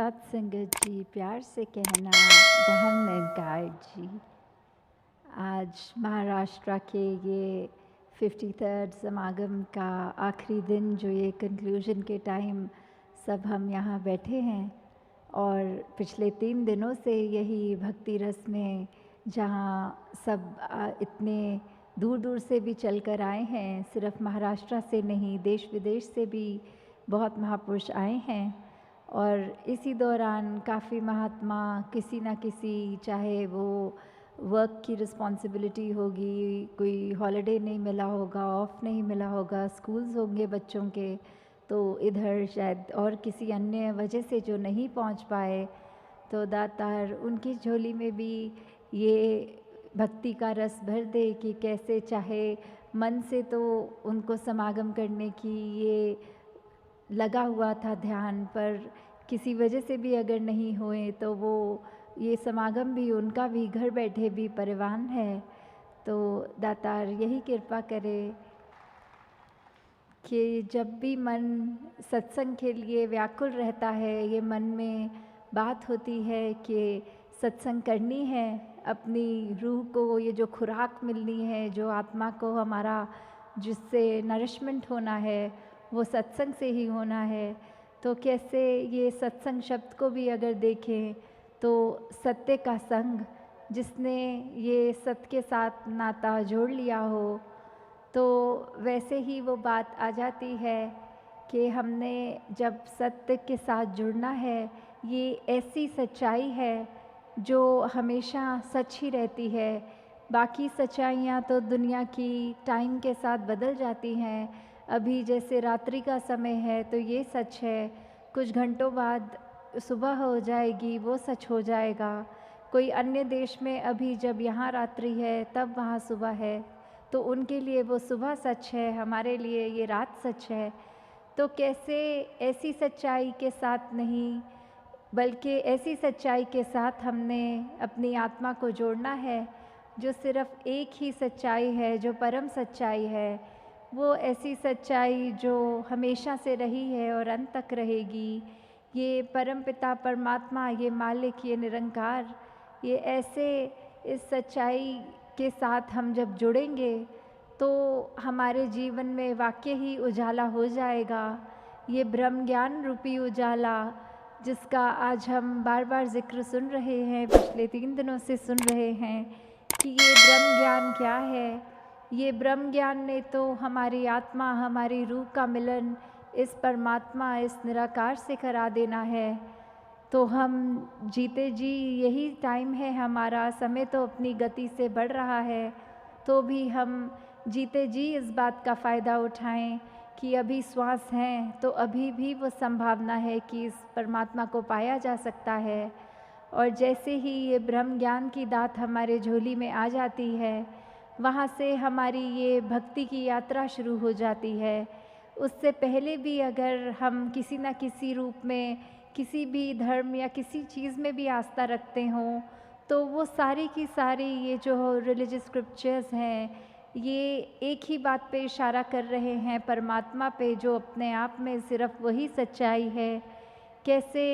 सत्संगत जी, प्यार से कहना धन गाइड जी। आज महाराष्ट्र के ये 53rd समागम का आखिरी दिन, जो ये कंक्लूजन के टाइम सब हम यहाँ बैठे हैं और पिछले 3 दिनों से यही भक्ति रस में, जहाँ सब इतने दूर दूर से भी चल कर आए हैं, सिर्फ महाराष्ट्र से नहीं देश विदेश से भी बहुत महापुरुष आए हैं। और इसी दौरान काफ़ी महात्मा किसी ना किसी, चाहे वो वर्क की रिस्पॉन्सिबिलिटी होगी, कोई हॉलिडे नहीं मिला होगा, ऑफ नहीं मिला होगा, स्कूल्स होंगे बच्चों के, तो इधर शायद और किसी अन्य वजह से जो नहीं पहुंच पाए, तो दातार उनकी झोली में भी ये भक्ति का रस भर दे कि कैसे, चाहे मन से तो उनको समागम करने की ये लगा हुआ था ध्यान, पर किसी वजह से भी अगर नहीं हुए तो वो ये समागम भी उनका भी घर बैठे भी परिवान है। तो दातार यही कृपा करे कि जब भी मन सत्संग के लिए व्याकुल रहता है, ये मन में बात होती है कि सत्संग करनी है, अपनी रूह को ये जो खुराक मिलनी है, जो आत्मा को हमारा जिससे नरिशमेंट होना है, वो सत्संग से ही होना है। तो कैसे ये सत्संग शब्द को भी अगर देखें तो सत्य का संग, जिसने ये सत्य के साथ नाता जोड़ लिया हो, तो वैसे ही वो बात आ जाती है कि हमने जब सत्य के साथ जुड़ना है, ये ऐसी सच्चाई है जो हमेशा सच ही रहती है। बाकी सच्चाइयाँ तो दुनिया की टाइम के साथ बदल जाती हैं। अभी जैसे रात्रि का समय है तो ये सच है, कुछ घंटों बाद सुबह हो जाएगी, वो सच हो जाएगा। कोई अन्य देश में अभी जब यहाँ रात्रि है तब वहाँ सुबह है, तो उनके लिए वो सुबह सच है, हमारे लिए ये रात सच है। तो कैसे ऐसी सच्चाई के साथ नहीं, बल्कि ऐसी सच्चाई के साथ हमने अपनी आत्मा को जोड़ना है, जो सिर्फ एक ही सच्चाई है, जो परम सच्चाई है। वो ऐसी सच्चाई जो हमेशा से रही है और अंत तक रहेगी। ये परम पिता परमात्मा, ये मालिक, ये निरंकार, ये ऐसे इस सच्चाई के साथ हम जब जुड़ेंगे तो हमारे जीवन में वाकई ही उजाला हो जाएगा। ये ब्रह्म ज्ञान रूपी उजाला, जिसका आज हम बार बार जिक्र सुन रहे हैं, पिछले 3 दिनों से सुन रहे हैं कि ये ब्रह्म ज्ञान क्या है। ये ब्रह्म ज्ञान ने तो हमारी आत्मा, हमारी रूह का मिलन इस परमात्मा, इस निराकार से करा देना है। तो हम जीते जी, यही टाइम है हमारा, समय तो अपनी गति से बढ़ रहा है, तो भी हम जीते जी इस बात का फ़ायदा उठाएं कि अभी श्वास हैं तो अभी भी वो संभावना है कि इस परमात्मा को पाया जा सकता है। और जैसे ही ये ब्रह्म ज्ञान की दात हमारे झोली में आ जाती है, वहाँ से हमारी ये भक्ति की यात्रा शुरू हो जाती है। उससे पहले भी अगर हम किसी न किसी रूप में, किसी भी धर्म या किसी चीज़ में भी आस्था रखते हों, तो वो सारी की सारी ये जो रिलीजियस स्क्रिप्चर्स हैं, ये एक ही बात पे इशारा कर रहे हैं, परमात्मा पे, जो अपने आप में सिर्फ वही सच्चाई है। कैसे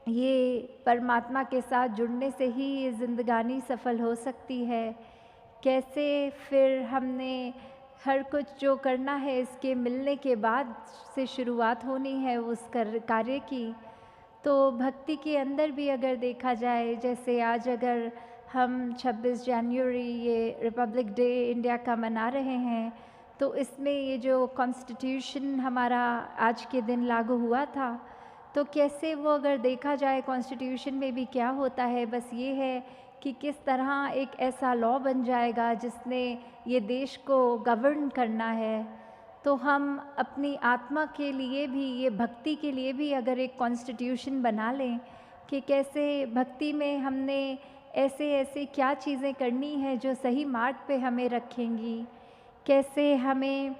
ये परमात्मा के साथ जुड़ने से ही ये ज़िंदगानी सफल हो सकती है। कैसे फिर हमने हर कुछ जो करना है इसके मिलने के बाद से शुरुआत होनी है उस कार्य की। तो भक्ति के अंदर भी अगर देखा जाए, जैसे आज अगर हम 26 जनवरी ये रिपब्लिक डे इंडिया का मना रहे हैं, तो इसमें ये जो कॉन्स्टिट्यूशन हमारा आज के दिन लागू हुआ था, तो कैसे वो अगर देखा जाए कॉन्स्टिट्यूशन में भी क्या होता है, बस ये है कि किस तरह एक ऐसा लॉ बन जाएगा जिसने ये देश को गवर्न करना है। तो हम अपनी आत्मा के लिए भी, ये भक्ति के लिए भी अगर एक कॉन्स्टिट्यूशन बना लें कि कैसे भक्ति में हमने ऐसे ऐसे क्या चीज़ें करनी है जो सही मार्ग पे हमें रखेंगी। कैसे हमें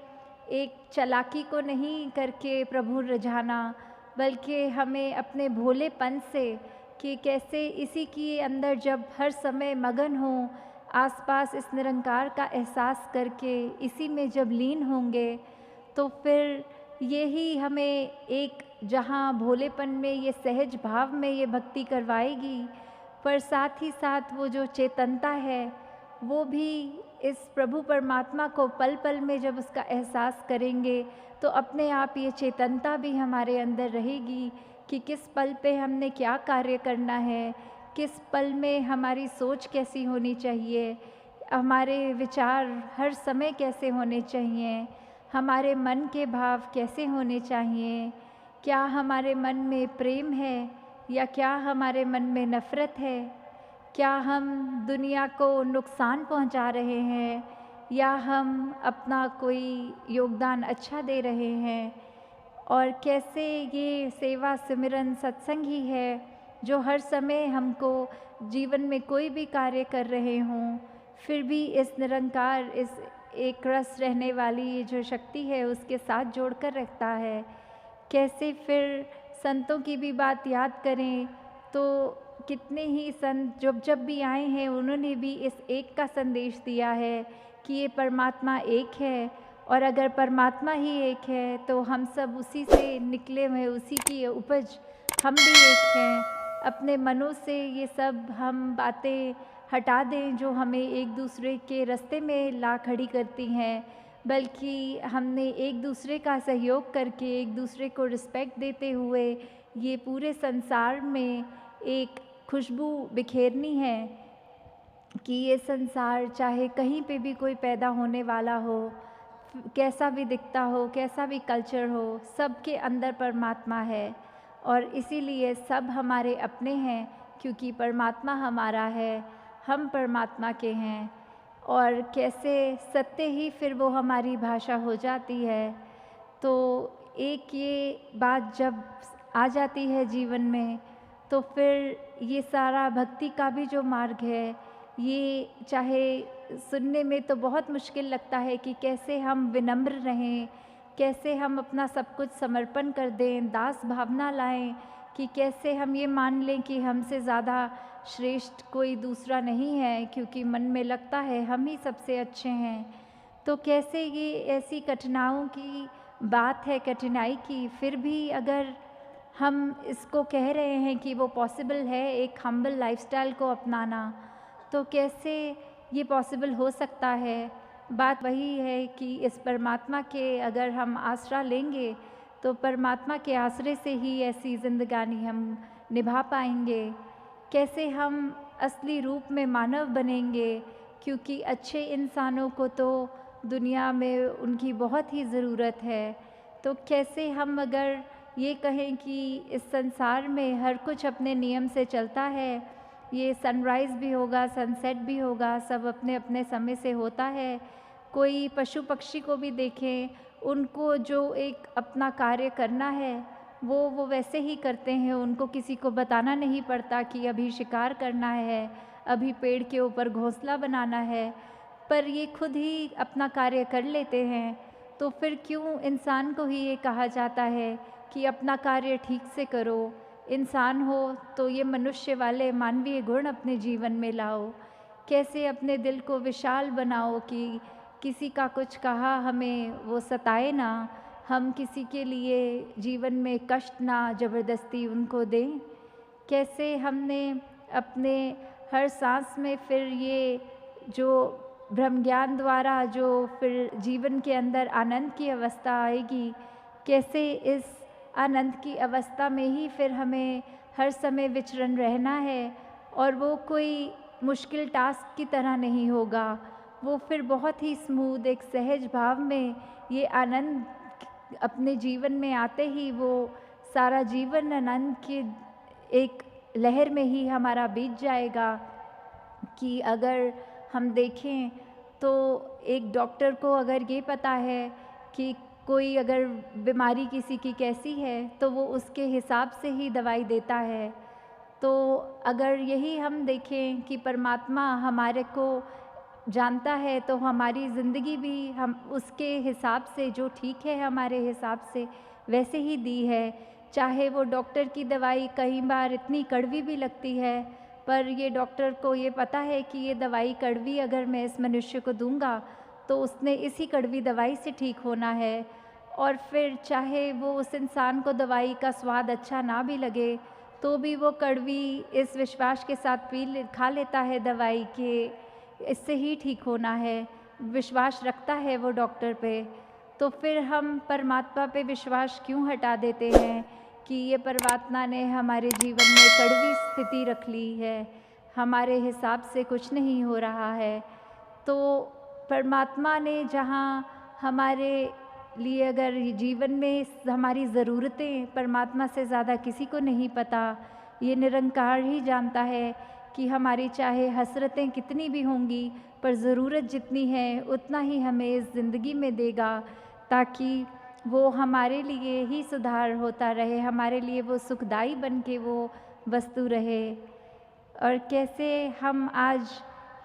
एक चालाकी को नहीं करके प्रभु रिझाना, बल्कि हमें अपने भोलेपन से, कि कैसे इसी के अंदर जब हर समय मगन हो, आसपास इस निरंकार का एहसास करके इसी में जब लीन होंगे, तो फिर यही हमें एक जहाँ भोलेपन में, ये सहज भाव में ये भक्ति करवाएगी, पर साथ ही साथ वो जो चेतनता है वो भी इस प्रभु परमात्मा को पल पल में जब उसका एहसास करेंगे तो अपने आप ये चेतनता भी हमारे अंदर रहेगी कि किस पल पे हमने क्या कार्य करना है, किस पल में हमारी सोच कैसी होनी चाहिए, हमारे विचार हर समय कैसे होने चाहिए, हमारे मन के भाव कैसे होने चाहिए, क्या हमारे मन में प्रेम है या क्या हमारे मन में नफ़रत है, क्या हम दुनिया को नुकसान पहुंचा रहे हैं या हम अपना कोई योगदान अच्छा दे रहे हैं। और कैसे ये सेवा सिमरन सत्संग ही है जो हर समय हमको जीवन में कोई भी कार्य कर रहे हों फिर भी इस निरंकार, इस एक रस रहने वाली ये जो शक्ति है उसके साथ जोड़कर रखता है। कैसे फिर संतों की भी बात याद करें तो कितने ही संत जब भी आए हैं उन्होंने भी इस एक का संदेश दिया है कि ये परमात्मा एक है और अगर परमात्मा ही एक है तो हम सब उसी से निकले हुए, उसी की उपज हम भी एक हैं। अपने मनों से ये सब हम बातें हटा दें जो हमें एक दूसरे के रास्ते में ला खड़ी करती हैं, बल्कि हमने एक दूसरे का सहयोग करके एक दूसरे को रिस्पेक्ट देते हुए ये पूरे संसार में एक खुशबू बिखेरनी है कि ये संसार चाहे कहीं पे भी कोई पैदा होने वाला हो, कैसा भी दिखता हो, कैसा भी कल्चर हो, सबके अंदर परमात्मा है और इसीलिए सब हमारे अपने हैं क्योंकि परमात्मा हमारा है, हम परमात्मा के हैं। और कैसे सत्य ही फिर वो हमारी भाषा हो जाती है। तो एक ये बात जब आ जाती है जीवन में तो फिर ये सारा भक्ति का भी जो मार्ग है ये चाहे सुनने में तो बहुत मुश्किल लगता है कि कैसे हम विनम्र रहें, कैसे हम अपना सब कुछ समर्पण कर दें, दास भावना लाएं कि कैसे हम ये मान लें कि हमसे ज़्यादा श्रेष्ठ कोई दूसरा नहीं है क्योंकि मन में लगता है हम ही सबसे अच्छे हैं। तो कैसे ये ऐसी कठिनाइयों की बात है, कठिनाई की, फिर भी अगर हम इसको कह रहे हैं कि वो पॉसिबल है एक हम्बल लाइफस्टाइल को अपनाना, तो कैसे ये पॉसिबल हो सकता है। बात वही है कि इस परमात्मा के अगर हम आसरा लेंगे तो परमात्मा के आसरे से ही ऐसी ज़िंदगानी हम निभा पाएंगे। कैसे हम असली रूप में मानव बनेंगे क्योंकि अच्छे इंसानों को तो दुनिया में उनकी बहुत ही ज़रूरत है। तो कैसे हम अगर ये कहें कि इस संसार में हर कुछ अपने नियम से चलता है, ये सनराइज़ भी होगा, सनसेट भी होगा, सब अपने अपने समय से होता है। कोई पशु पक्षी को भी देखें, उनको जो एक अपना कार्य करना है वो वैसे ही करते हैं, उनको किसी को बताना नहीं पड़ता कि अभी शिकार करना है, अभी पेड़ के ऊपर घोंसला बनाना है, पर ये खुद ही अपना कार्य कर लेते हैं। तो फिर क्यों इंसान को ही ये कहा जाता है कि अपना कार्य ठीक से करो, इंसान हो तो ये मनुष्य वाले मानवीय गुण अपने जीवन में लाओ। कैसे अपने दिल को विशाल बनाओ कि किसी का कुछ कहा हमें वो सताए ना, हम किसी के लिए जीवन में कष्ट ना ज़बरदस्ती उनको दें। कैसे हमने अपने हर सांस में फिर ये जो ब्रह्म ज्ञान द्वारा जो फिर जीवन के अंदर आनंद की अवस्था आएगी, कैसे इस आनंद की अवस्था में ही फिर हमें हर समय विचरण रहना है और वो कोई मुश्किल टास्क की तरह नहीं होगा, वो फिर बहुत ही स्मूथ एक सहज भाव में ये आनंद अपने जीवन में आते ही वो सारा जीवन आनंद की एक लहर में ही हमारा बीत जाएगा। कि अगर हम देखें तो एक डॉक्टर को अगर ये पता है कि कोई अगर बीमारी किसी की कैसी है तो वो उसके हिसाब से ही दवाई देता है। तो अगर यही हम देखें कि परमात्मा हमारे को जानता है तो हमारी ज़िंदगी भी हम उसके हिसाब से जो ठीक है हमारे हिसाब से वैसे ही दी है। चाहे वो डॉक्टर की दवाई कई बार इतनी कड़वी भी लगती है, पर ये डॉक्टर को ये पता है कि ये दवाई कड़वी अगर मैं इस मनुष्य को दूंगा तो उसने इसी कड़वी दवाई से ठीक होना है। और फिर चाहे वो उस इंसान को दवाई का स्वाद अच्छा ना भी लगे, तो भी वो कड़वी इस विश्वास के साथ खा लेता है दवाई कि इससे ही ठीक होना है, विश्वास रखता है वो डॉक्टर पे। तो फिर हम परमात्मा पे विश्वास क्यों हटा देते हैं कि ये परमात्मा ने हमारे जीवन में कड़वी स्थिति रख ली है, हमारे हिसाब से कुछ नहीं हो रहा है। तो परमात्मा ने जहाँ हमारे लिए, अगर जीवन में हमारी ज़रूरतें परमात्मा से ज़्यादा किसी को नहीं पता, ये निरंकार ही जानता है कि हमारी चाहे हसरतें कितनी भी होंगी, पर ज़रूरत जितनी है उतना ही हमें इस ज़िंदगी में देगा, ताकि वो हमारे लिए ही सुधार होता रहे, हमारे लिए वो सुखदाई बन के वो वस्तु रहे। और कैसे हम आज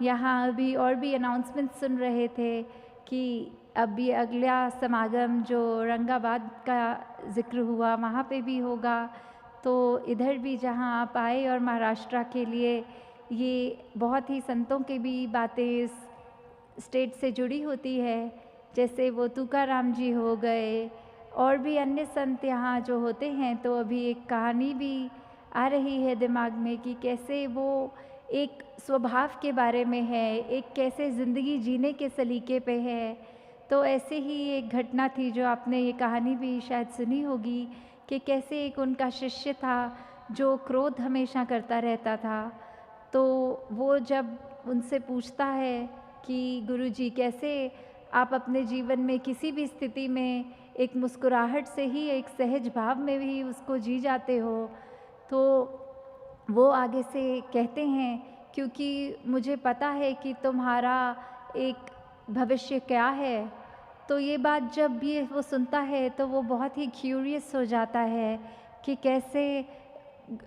यहाँ अभी और भी अनाउंसमेंट सुन रहे थे कि अभी अगला समागम जो औरंगाबाद का ज़िक्र हुआ वहाँ पे भी होगा, तो इधर भी जहाँ आप आए और महाराष्ट्र के लिए ये बहुत ही संतों की भी बातें इस स्टेट से जुड़ी होती है, जैसे वो तुकाराम जी हो गए और भी अन्य संत यहाँ जो होते हैं। तो अभी एक कहानी भी आ रही है दिमाग में कि कैसे वो एक स्वभाव के बारे में है, एक कैसे ज़िंदगी जीने के सलीके पे है। तो ऐसे ही एक घटना थी जो आपने ये कहानी भी शायद सुनी होगी कि कैसे एक उनका शिष्य था जो क्रोध हमेशा करता रहता था। तो वो जब उनसे पूछता है कि गुरुजी कैसे आप अपने जीवन में किसी भी स्थिति में एक मुस्कुराहट से ही, एक सहज भाव में भी उसको जी जाते हो, तो वो आगे से कहते हैं क्योंकि मुझे पता है कि तुम्हारा एक भविष्य क्या है। तो ये बात जब ये वो सुनता है तो वो बहुत ही क्यूरियस हो जाता है कि कैसे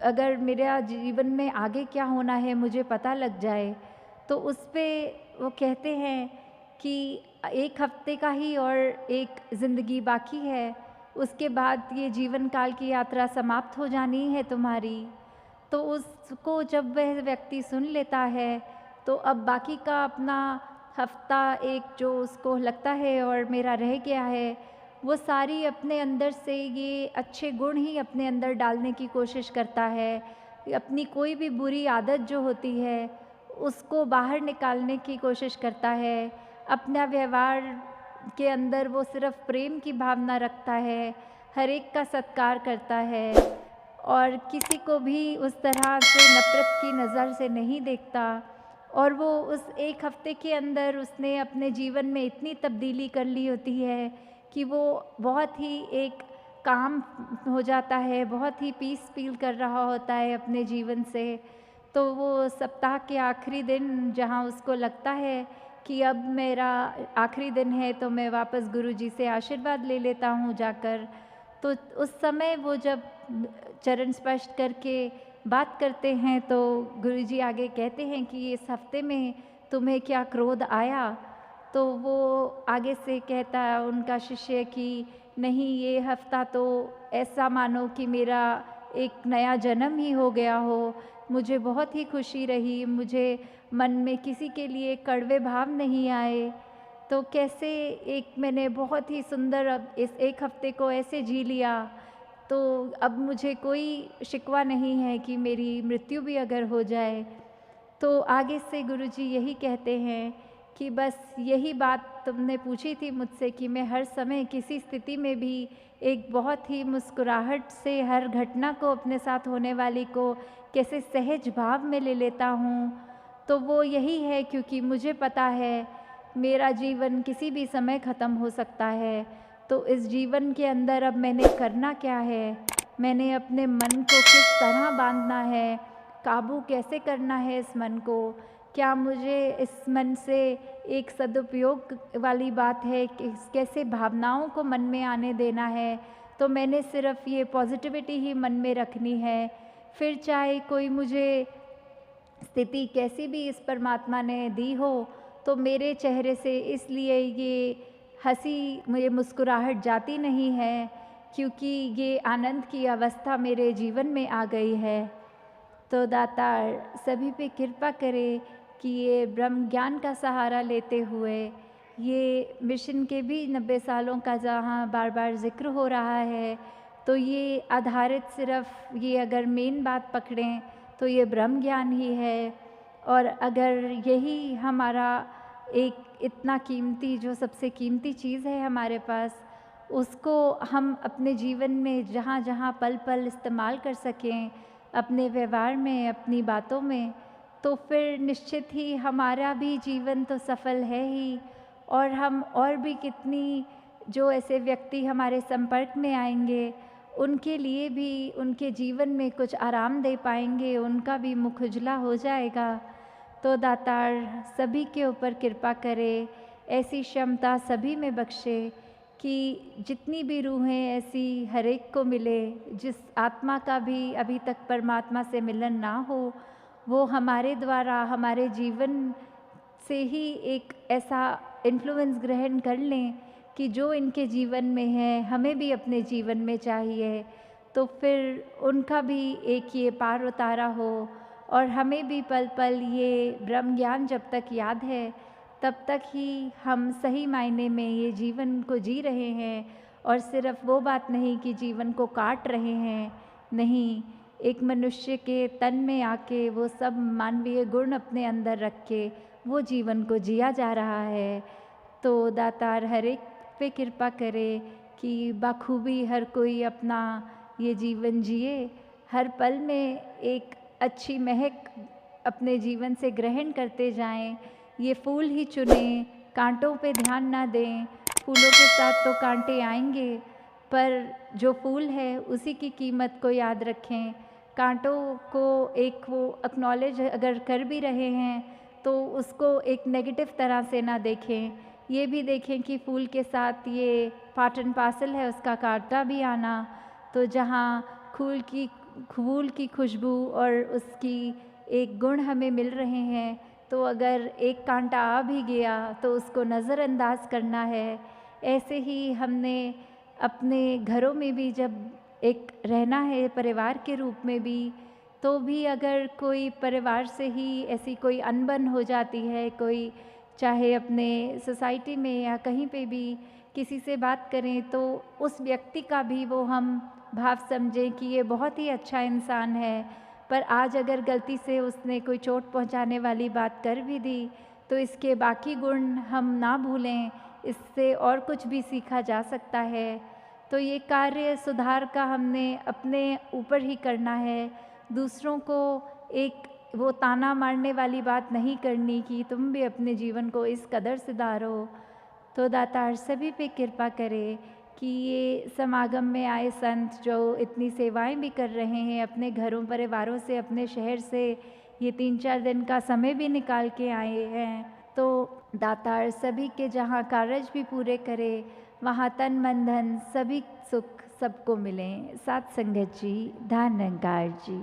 अगर मेरा जीवन में आगे क्या होना है मुझे पता लग जाए। तो उस पे वो कहते हैं कि 1 हफ्ते का ही और एक ज़िंदगी बाकी है, उसके बाद ये जीवन काल की यात्रा समाप्त हो जानी है तुम्हारी। तो उसको जब वह व्यक्ति सुन लेता है, तो अब बाकी का अपना हफ्ता एक जो उसको लगता है और मेरा रह गया है, वो सारी अपने अंदर से ये अच्छे गुण ही अपने अंदर डालने की कोशिश करता है। अपनी कोई भी बुरी आदत जो होती है, उसको बाहर निकालने की कोशिश करता है। अपना व्यवहार के अंदर वो सिर्फ़ प्रेम की भावना रखता है, हर एक का सत्कार करता है और किसी को भी उस तरह से नफ़रत की नज़र से नहीं देखता। और वो उस 1 हफ़्ते के अंदर उसने अपने जीवन में इतनी तब्दीली कर ली होती है कि वो बहुत ही एक काम हो जाता है, बहुत ही पीस फ़ील कर रहा होता है अपने जीवन से। तो वो सप्ताह के आखिरी दिन जहाँ उसको लगता है कि अब मेरा आखिरी दिन है, तो मैं वापस गुरुजी से आशीर्वाद ले लेता हूँ जाकर। तो उस समय वो जब चरण स्पर्श करके बात करते हैं, तो गुरुजी आगे कहते हैं कि इस हफ्ते में तुम्हें क्या क्रोध आया? तो वो आगे से कहता है उनका शिष्य कि नहीं, ये हफ्ता तो ऐसा मानो कि मेरा एक नया जन्म ही हो गया हो। मुझे बहुत ही खुशी रही, मुझे मन में किसी के लिए कड़वे भाव नहीं आए। तो कैसे एक मैंने बहुत ही सुंदर अब इस 1 हफ्ते को ऐसे जी लिया, तो अब मुझे कोई शिकवा नहीं है कि मेरी मृत्यु भी अगर हो जाए। तो आगे से गुरुजी यही कहते हैं कि बस यही बात तुमने पूछी थी मुझसे कि मैं हर समय किसी स्थिति में भी एक बहुत ही मुस्कुराहट से हर घटना को, अपने साथ होने वाली को कैसे सहज भाव में ले लेता हूँ। तो वो यही है क्योंकि मुझे पता है मेरा जीवन किसी भी समय ख़त्म हो सकता है। तो इस जीवन के अंदर अब मैंने करना क्या है, मैंने अपने मन को किस तरह बांधना है, काबू कैसे करना है इस मन को, क्या मुझे इस मन से एक सदुपयोग वाली बात है कि कैसे भावनाओं को मन में आने देना है। तो मैंने सिर्फ़ ये पॉजिटिविटी ही मन में रखनी है, फिर चाहे कोई मुझे स्थिति कैसी भी इस परमात्मा ने दी हो, तो मेरे चेहरे से इसलिए ये हँसी, ये मुस्कुराहट जाती नहीं है क्योंकि ये आनंद की अवस्था मेरे जीवन में आ गई है। तो दातार सभी पे कृपा करे कि ये ब्रह्म ज्ञान का सहारा लेते हुए ये मिशन के भी 90 सालों का जहाँ बार-बार ज़िक्र हो रहा है, तो ये आधारित सिर्फ़ ये अगर मेन बात पकड़ें तो ये ब्रह्म ज्ञान ही है। और अगर यही हमारा एक इतना कीमती जो सबसे कीमती चीज़ है हमारे पास, उसको हम अपने जीवन में जहाँ-जहाँ पल-पल इस्तेमाल कर सकें, अपने व्यवहार में, अपनी बातों में, तो फिर निश्चित ही हमारा भी जीवन तो सफल है ही। और हम और भी कितनी जो ऐसे व्यक्ति हमारे संपर्क में आएँगे, उनके लिए भी उनके जीवन में कुछ आराम दे पाएँगे, उनका भी मुख उजला हो जाएगा। तो दातार सभी के ऊपर कृपा करे, ऐसी क्षमता सभी में बख्शे कि जितनी भी रूहें ऐसी हर एक को मिले, जिस आत्मा का भी अभी तक परमात्मा से मिलन ना हो, वो हमारे द्वारा हमारे जीवन से ही एक ऐसा इन्फ्लुएंस ग्रहण कर लें कि जो इनके जीवन में है हमें भी अपने जीवन में चाहिए। तो फिर उनका भी एक ये पार उतारा हो और हमें भी पल पल ये ब्रह्म ज्ञान जब तक याद है तब तक ही हम सही मायने में ये जीवन को जी रहे हैं। और सिर्फ वो बात नहीं कि जीवन को काट रहे हैं, नहीं, एक मनुष्य के तन में आके वो सब मानवीय गुण अपने अंदर रख के वो जीवन को जिया जा रहा है। तो दातार हर एक पे कृपा करे कि बाखूबी हर कोई अपना ये जीवन जिए, हर पल में एक अच्छी महक अपने जीवन से ग्रहण करते जाएं। ये फूल ही चुनें, कांटों पे ध्यान ना दें। फूलों के साथ तो कांटे आएंगे, पर जो फूल है उसी की कीमत को याद रखें। कांटों को एक वो एक्नॉलेज अगर कर भी रहे हैं तो उसको एक नेगेटिव तरह से ना देखें। ये भी देखें कि फूल के साथ ये पार्ट एंड पार्सल है उसका कांटा भी आना। तो जहाँ फूल की खुशबू और उसकी एक गुण हमें मिल रहे हैं, तो अगर एक कांटा आ भी गया तो उसको नज़रअंदाज करना है। ऐसे ही हमने अपने घरों में भी जब एक रहना है परिवार के रूप में भी, तो भी अगर कोई परिवार से ही ऐसी कोई अनबन हो जाती है, कोई चाहे अपने सोसाइटी में या कहीं पे भी किसी से बात करें, तो उस व्यक्ति का भी वो हम भाव समझें कि ये बहुत ही अच्छा इंसान है, पर आज अगर गलती से उसने कोई चोट पहुंचाने वाली बात कर भी दी, तो इसके बाकी गुण हम ना भूलें, इससे और कुछ भी सीखा जा सकता है। तो ये कार्य सुधार का हमने अपने ऊपर ही करना है। दूसरों को एक वो ताना मारने वाली बात नहीं करनी कि तुम भी अपने जीवन को इस कदर सुधारो। तो दातार सभी पे कृपा करे कि ये समागम में आए संत जो इतनी सेवाएं भी कर रहे हैं, अपने घरों परिवारों से, अपने शहर से ये 3-4 दिन का समय भी निकाल के आए हैं, तो दातार सभी के जहाँ कार्य भी पूरे करे, वहाँ तन मन धन सभी सुख सबको मिलें। सात संगत जी, धन निरंकार जी।